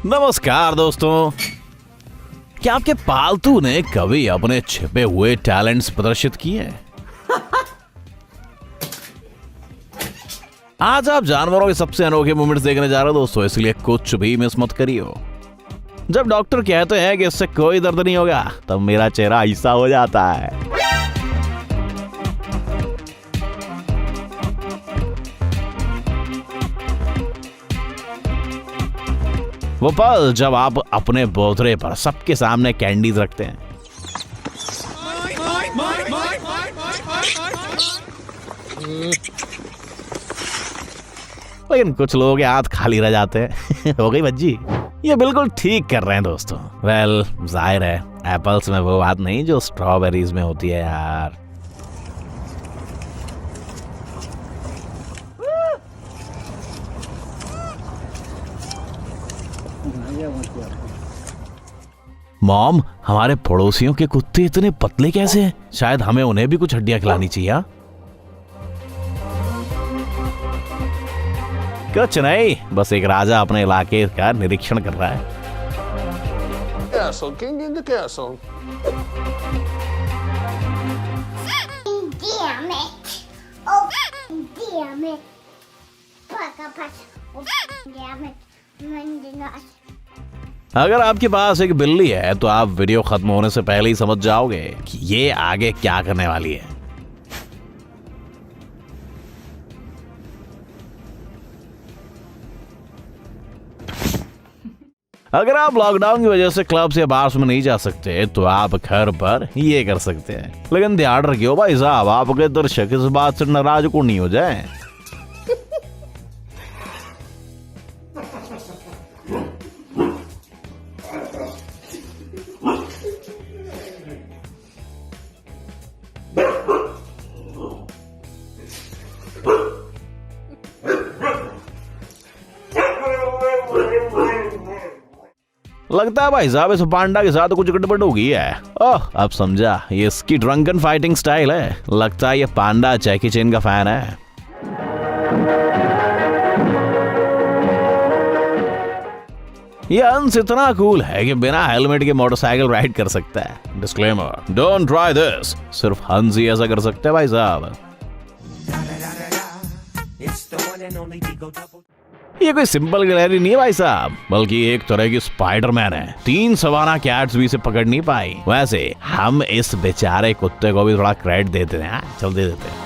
नमस्कार दोस्तों, क्या आपके पालतू ने कभी अपने छिपे हुए टैलेंट्स प्रदर्शित किए हैं? आज आप जानवरों के सबसे अनोखे मोमेंट्स देखने जा रहे हो दोस्तों, इसलिए कुछ भी मिस मत करियो। जब डॉक्टर कहते हैं कि इससे कोई दर्द नहीं होगा, तब मेरा चेहरा ऐसा हो जाता है। वो पल जब आप अपने बर्थडे पर सबके सामने कैंडीज रखते हैं, लेकिन कुछ लोगों के हाथ खाली रह जाते हैं। हो गई भज्जी। ये बिल्कुल ठीक कर रहे हैं दोस्तों। वेल, जाहिर है एप्पल्स में वो बात नहीं जो स्ट्रॉबेरीज में होती है यार। मॉम, हमारे पड़ोसियों के कुत्ते इतने पतले कैसे हैं? शायद हमें उन्हें भी कुछ हड्डियां खिलानी चाहिए। कुछ नहीं, बस एक राजा अपने इलाके का निरीक्षण कर रहा है। Castle, king in the castle. Damn it! Oh, damn it! Oh, damn it! अगर आपके पास एक बिल्ली है तो आप वीडियो खत्म होने से पहले ही समझ जाओगे कि ये आगे क्या करने वाली है। अगर आप लॉकडाउन की वजह से क्लब से बार्स में नहीं जा सकते तो आप घर पर ये कर सकते हैं, लेकिन ध्यान रखियो भाई साहब, आपके दर्शक इस बात से नाराज को नहीं हो जाए। लगता है भाई साहब इस पांडा के साथ कुछ गड़बड़ हो गई है। ओह, अब समझा, ये इसकी ड्रंकन फाइटिंग स्टाइल है। लगता है ये पांडा जैकी चैन का फैन है। ये हंस इतना कूल है कि बिना हेलमेट के मोटरसाइकिल राइड कर सकता है। Disclaimer, don't try this. सिर्फ हंस ही ऐसा कर सकते हैं भाई साहब। ये कोई सिंपल गिलहरी नहीं है भाई साहब, बल्कि एक तरह की स्पाइडरमैन है। 3 सवाना कैट्स भी इसे पकड़ नहीं पाई। वैसे हम इस बेचारे कुत्ते को भी थोड़ा क्रेडिट देते हैं। चल दे देते हैं।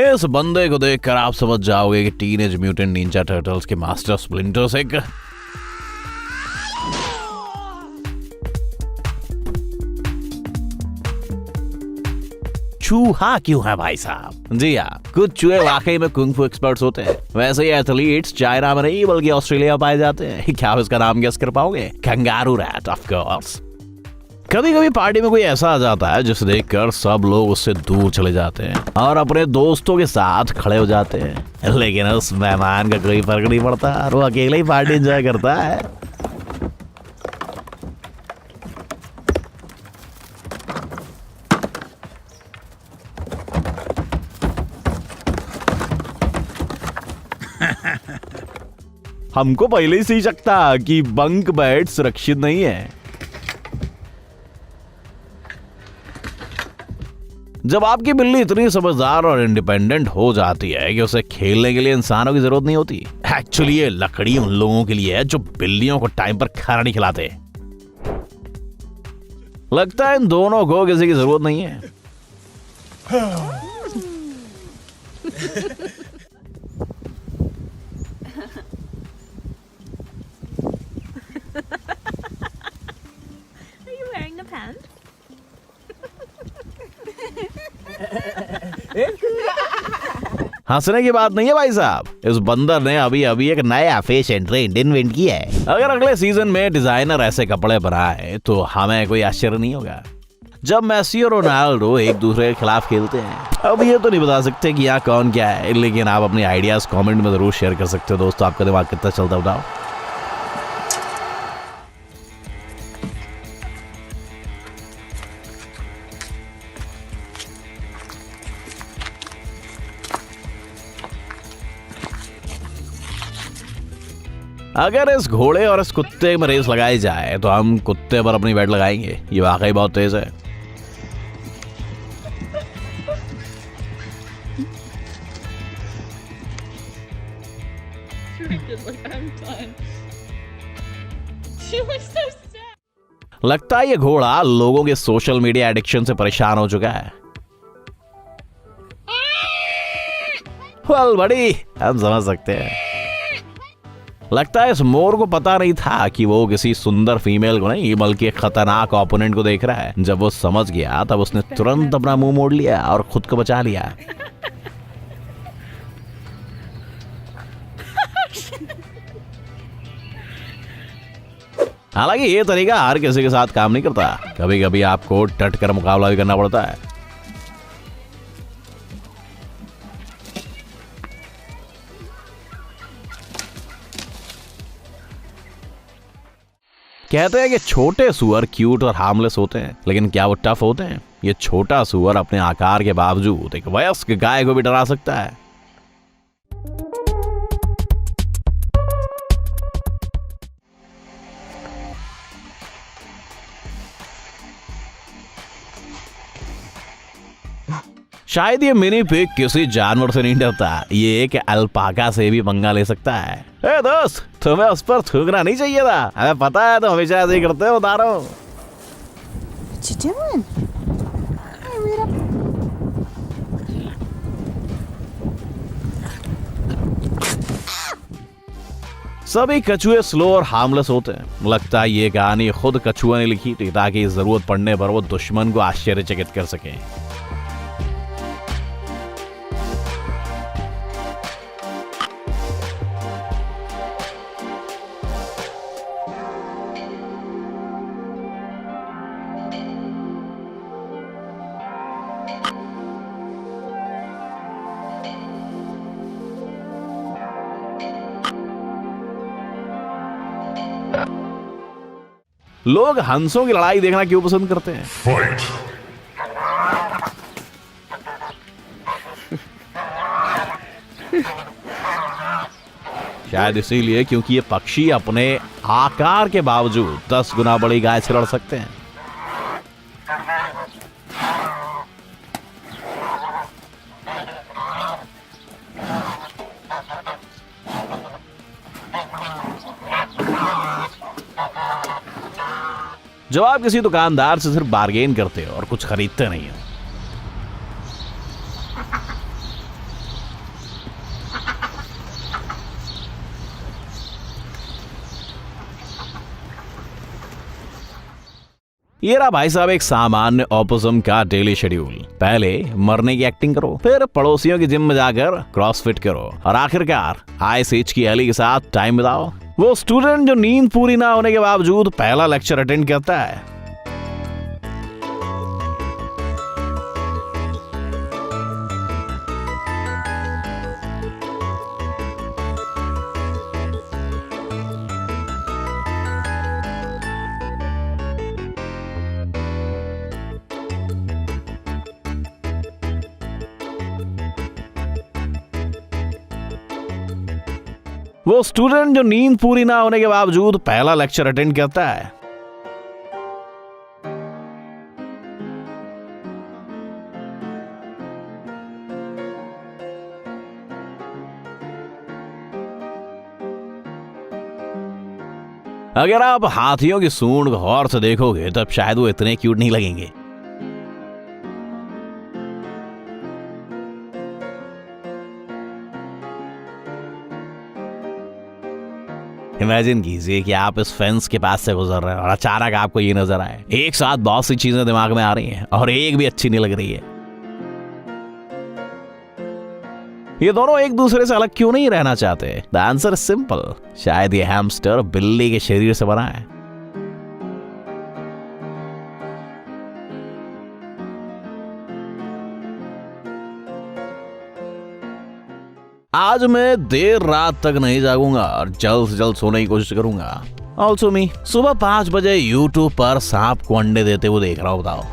इस बंदे को देखकर आप समझ जाओगे कि टीनेज म्यूटेंट निंजा टर्टल्स के मास्टर स्प्लिंटर सेग चूहा क्यों है भाई साहब? जी हाँ, कुछ चूहे वाकई में कुंग फू एक्सपर्ट्स होते हैं। वैसे ही एथलीट्स चाइना में नहीं बल्कि ऑस्ट्रेलिया पाए जाते हैं। क्या आप इसका नाम गेस कर पाओगे? Kangaroo rat, of course. कभी कभी पार्टी में कोई ऐसा आ जाता है जिसे देखकर सब लोग उससे दूर चले जाते हैं और अपने दोस्तों के साथ खड़े हो जाते हैं, लेकिन उस मेहमान का कोई फर्क नहीं पड़ता और वो अकेले ही पार्टी एंजॉय करता है। हमको पहले ही सही सकता कि बंक बेड सुरक्षित नहीं है। जब आपकी बिल्ली इतनी समझदार और इंडिपेंडेंट हो जाती है कि उसे खेलने के लिए इंसानों की जरूरत नहीं होती। एक्चुअली ये लकड़ी उन लोगों के लिए है जो बिल्लियों को टाइम पर खाना नहीं खिलाते। लगता है इन दोनों को किसी की जरूरत नहीं है। Are you wearing the pants? हंसने की बात नहीं है भाई साहब, इस बंदर ने अभी अभी एक नया फैशन ट्रेंड इन्वेंट किया है। अगर अगले सीजन में डिजाइनर ऐसे कपड़े बनाए तो हमें कोई आश्चर्य नहीं होगा। जब मेसी और रोनाल्डो एक दूसरे के खिलाफ खेलते हैं। अब ये तो नहीं बता सकते कि यहाँ कौन क्या है, लेकिन आप अपने आइडियाज कमेंट में जरूर शेयर कर सकते हो। दोस्तों, आपका दिमाग कितना चलता बताओ। अगर इस घोड़े और इस कुत्ते में रेस लगाई जाए तो हम कुत्ते पर अपनी बैट लगाएंगे। ये वाकई बहुत तेज है। लगता है ये घोड़ा लोगों के सोशल मीडिया एडिक्शन से परेशान हो चुका है। बड़ी हम समझ सकते हैं। लगता है इस मोर को पता नहीं था कि वो किसी सुंदर फीमेल को नहीं बल्कि एक खतरनाक ओपोनेंट को देख रहा है। जब वो समझ गया तब उसने तुरंत अपना मुंह मोड़ लिया और खुद को बचा लिया। हालांकि ये तरीका हर किसी के साथ काम नहीं करता। कभी कभी आपको डट कर मुकाबला भी करना पड़ता है। कहते हैं कि छोटे सुअर क्यूट और हार्मलेस होते हैं, लेकिन क्या वो टफ होते हैं? ये छोटा सुअर अपने आकार के बावजूद एक वयस्क गाय को भी डरा सकता है। शायद ये मिनी पिग किसी जानवर से नहीं डरता, ये एक अल्पाका से भी पंगा ले सकता है। ए दोस्त, तुम्हें उस पर थूकना नहीं चाहिए था। हमें पता है तो हमेशा ऐसे ही करते हो, बता रहा हूं। What you doing? Hey, Rita. सभी कछुए स्लो और हार्मलेस होते हैं। लगता है ये कहानी खुद कछुआ ने लिखी थी ताकि जरूरत पड़ने पर वो दुश्मन को आश्चर्यचकित कर सके। लोग हंसों की लड़ाई देखना क्यों पसंद करते हैं? शायद इसीलिए क्योंकि ये पक्षी अपने आकार के बावजूद 10 गुना बड़ी गाय से लड़ सकते हैं। जब आप किसी दुकानदार से सिर्फ बार्गेन करते हो और कुछ खरीदते नहीं हो, ये रहा भाई साहब एक सामान्य ऑपोसम का डेली शेड्यूल। पहले मरने की एक्टिंग करो, फिर पड़ोसियों की जिम में जाकर क्रॉसफिट करो और आखिरकार आइस एज की एली के साथ टाइम बिताओ। वो स्टूडेंट जो नींद पूरी ना होने के बावजूद पहला लेक्चर अटेंड करता है। वो स्टूडेंट जो नींद पूरी ना होने के बावजूद पहला लेक्चर अटेंड करता है। अगर आप हाथियों की सूंड गौर से देखोगे तब शायद वो इतने क्यूट नहीं लगेंगे। इमेजिन कीजिए कि आप इस फेंस के पास से गुजर रहे हैं और अचानक आपको ये नजर आए। एक साथ बहुत सी चीजें दिमाग में आ रही हैं और एक भी अच्छी नहीं लग रही है। ये दोनों एक दूसरे से अलग क्यों नहीं रहना चाहते? The answer is simple. शायद ये हैमस्टर बिल्ली के शरीर से बना है। आज मैं देर रात तक नहीं जागूंगा और जल्द से जल्द सोने की कोशिश करूंगा। ऑल्सो मी सुबह 5 बजे YouTube पर सांप को अंडे देते हुए देख रहा हूं। बताओ,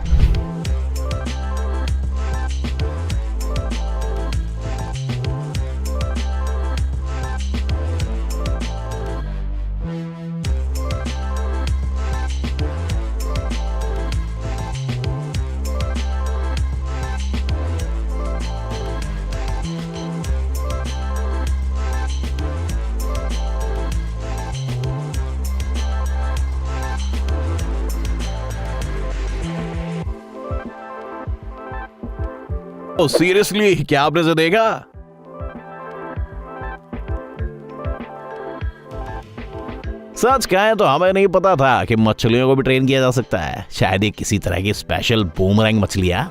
ओ सीरियसली, क्या आपने इसे देखा? सच कहें तो हमें नहीं पता था कि मछलियों को भी ट्रेन किया जा सकता है। शायद ये किसी तरह की स्पेशल बूमरैंग मछलियां।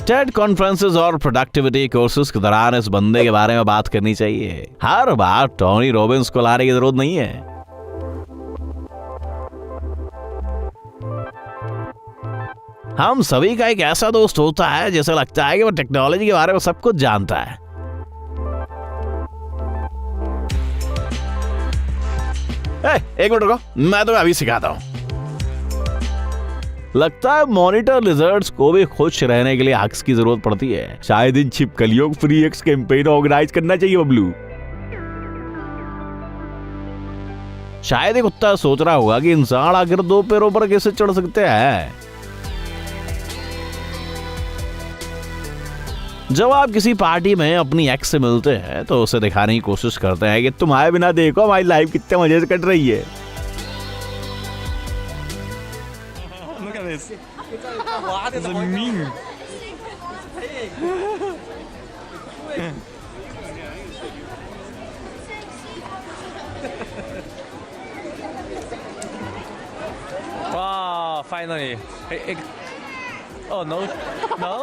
टेड कॉन्फ्रेंसेस और प्रोडक्टिविटी कोर्सेज के दौरान इस बंदे के बारे में बात करनी चाहिए। हर बार टोनी रॉबिन्स को लाने की जरूरत नहीं है। हम सभी का एक ऐसा दोस्त होता है जैसे लगता है कि वो टेक्नोलॉजी के बारे में सब कुछ जानता है। एक मिनट रुको, मैं तुम्हें अभी सिखाता हूं। लगता है मॉनिटर लिजर्ड्स को भी खुश रहने के लिए हक्स की जरूरत पड़ती है। शायद इन छिपकलियों को फ्री एक्स कैंपेन ऑर्गेनाइज करना चाहिए बबलू। शायद एक कुत्ता सोच रहा होगा कि इंसान आखिर दो पैरों पर कैसे चढ़ सकते हैं। जब आप किसी पार्टी में अपनी एक्स से मिलते हैं तो उसे दिखाने की कोशिश करते हैं कि तुम्हारे बिना देखो हमारी लाइफ कितने मजे से कट रही है। Look at this. It's a meme. Wow, finally. Oh, no. No?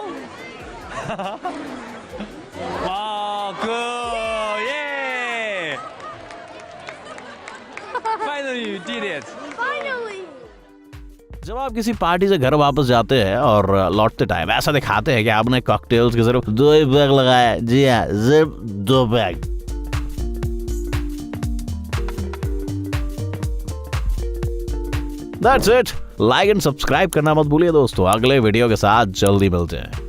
Wow, cool. Yay! Finally, you did it. जब आप किसी पार्टी से घर वापस जाते हैं और लौटते टाइम ऐसा दिखाते हैं कि आपने कॉकटेल्स के सिर्फ 2 ही पैक लगाया। जी हाँ, सिर्फ 2 pack. That's it. Like and subscribe करना मत भूलिए दोस्तों। अगले वीडियो के साथ जल्दी मिलते हैं।